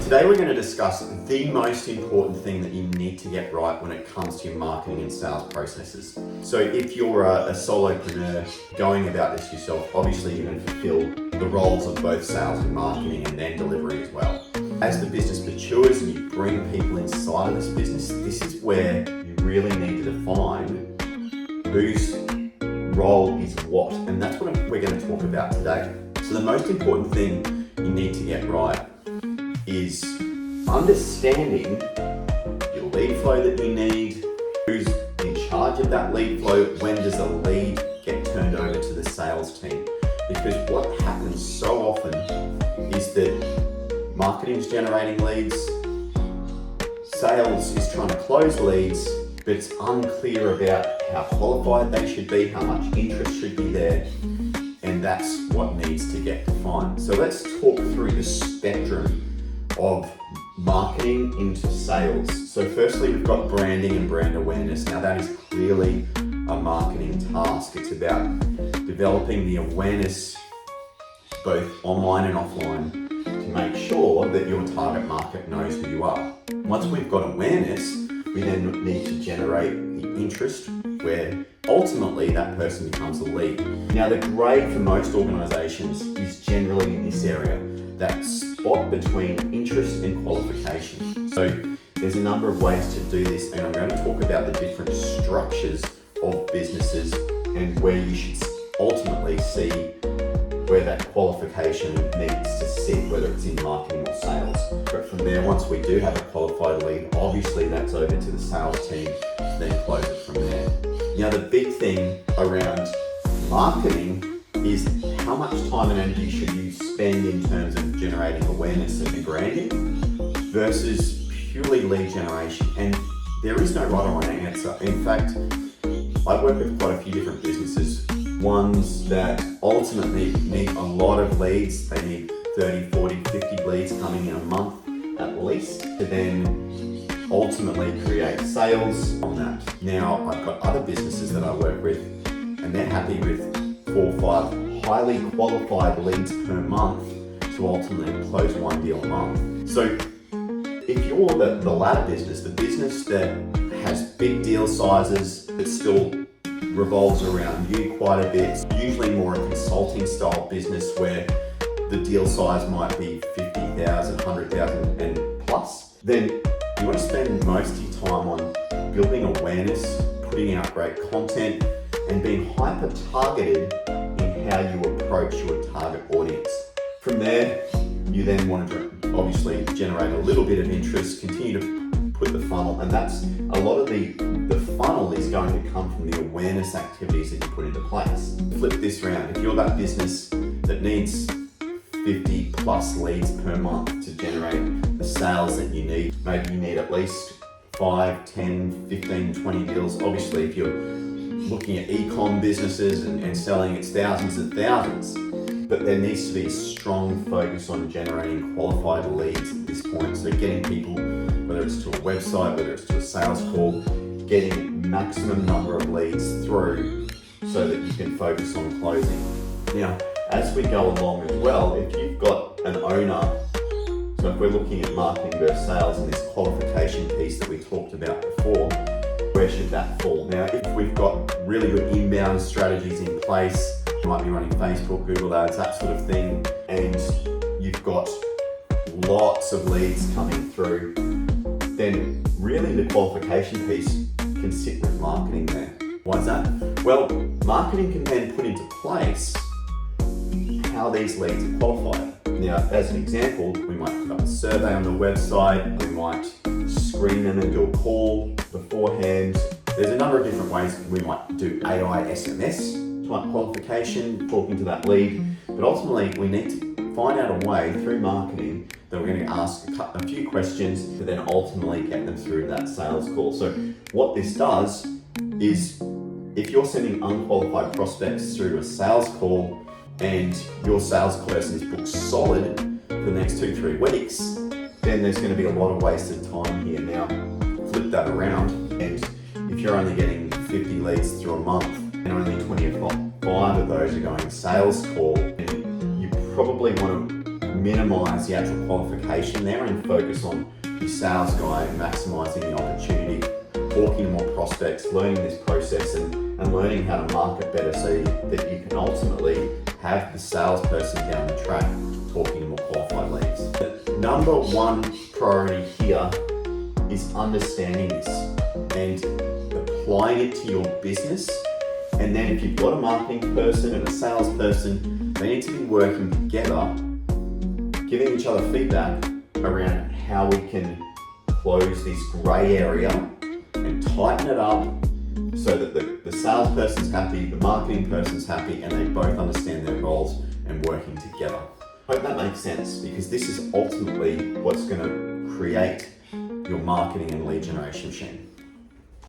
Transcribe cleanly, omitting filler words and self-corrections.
Today we're going to discuss the most important thing that you need to get right when it comes to your marketing and sales processes. So if you're a solopreneur going about this yourself, obviously you're going to fulfill the roles of both sales and marketing and then delivery as well. As the business matures and you bring people inside of this business, this is where you really need to define whose role is what, and that's what we're going to talk about today. So the most important thing you need to get right is understanding your lead flow that you need, who's in charge of that lead flow, when does a lead get turned over to the sales team. Because what happens so often is that marketing's generating leads, sales is trying to close leads, but it's unclear about how qualified they should be, how much interest should be there, and that's what needs to get defined. So let's talk through the spectrum of marketing into sales. So firstly, we've got branding and brand awareness. Now that is clearly a marketing task. It's about developing the awareness both online and offline to make sure that your target market knows who you are. Once we've got awareness, we then need to generate the interest where ultimately that person becomes a lead. Now the grade for most organizations is generally in this area, that spot between interest and qualification. So there's a number of ways to do this, and I'm going to talk about the different structures of businesses and where you should ultimately see where that qualification needs to sit, whether it's in marketing or sales. But from there, once we do have a qualified lead, obviously that's over to the sales team to then close it from there. Now the big thing around marketing is how much time and energy should you spend in terms of generating awareness and branding versus purely lead generation. And there is no right or wrong answer. In fact, I've worked with quite a few different businesses, ones that ultimately need a lot of leads. They need 30, 40, 50 leads coming in a month at least to then ultimately create sales on that. Now, I've got other businesses that I work with and they're happy with 4 or 5 highly qualified leads per month to ultimately close one deal a month. So if you're the latter business, the business that has big deal sizes that still revolves around you quite a bit, usually more a consulting style business where the deal size might be 50,000, 100,000 and plus, then you want to spend most of your time on building awareness, putting out great content, and being hyper targeted in how you approach your target audience. From there, you then want to obviously generate a little bit of interest, continue to put the funnel, and that's a lot of the funnel is going to come from the awareness activities that you put into place. Flip this around. If you're that business that needs 50 plus leads per month to generate the sales that you need, maybe you need at least 5, 10, 15, 20 deals. Obviously, if you're looking at e-com businesses and selling, it's thousands and thousands. But there needs to be a strong focus on generating qualified leads at this point. So getting people, whether it's to a website, whether it's to a sales call, getting maximum number of leads through so that you can focus on closing. Now, as we go along as well, if you've got an owner, so if we're looking at marketing versus sales and this qualification piece that we talked about before, where should that fall? Now, if we've got really good inbound strategies in place, you might be running Facebook, Google Ads, that sort of thing, and you've got lots of leads coming through, then really the qualification piece can sit with marketing there. Why is that? Well, marketing can then put into place how these leads are qualified. Now, as an example, we might put up a survey on the website, we might screen them and do a call beforehand. There's a number of different ways. We might do AI SMS type qualification, talking to that lead, but ultimately we need to find out a way through marketing that we're going to ask a few questions to then ultimately get them through that sales call. So what this does is if you're sending unqualified prospects through to a sales call and your salesperson is booked solid for the next 2-3 weeks, then there's going to be a lot of wasted time here. Now, flip that around, and if you're only getting 50 leads through a month and only 25 of those are going sales call, then you probably want to minimize the actual qualification there and focus on your sales guy, maximizing the opportunity, talking to more prospects, learning this process and learning how to market better so that you can ultimately have the salesperson down the track talking to more qualified leads. The number one priority here is understanding this and applying it to your business. And then if you've got a marketing person and a salesperson, they need to be working together, giving each other feedback around how we can close this gray area and tighten it up so that the salesperson's happy, the marketing person's happy, and they both understand their roles and working together. Hope that makes sense, because this is ultimately what's going to create your marketing and lead generation machine.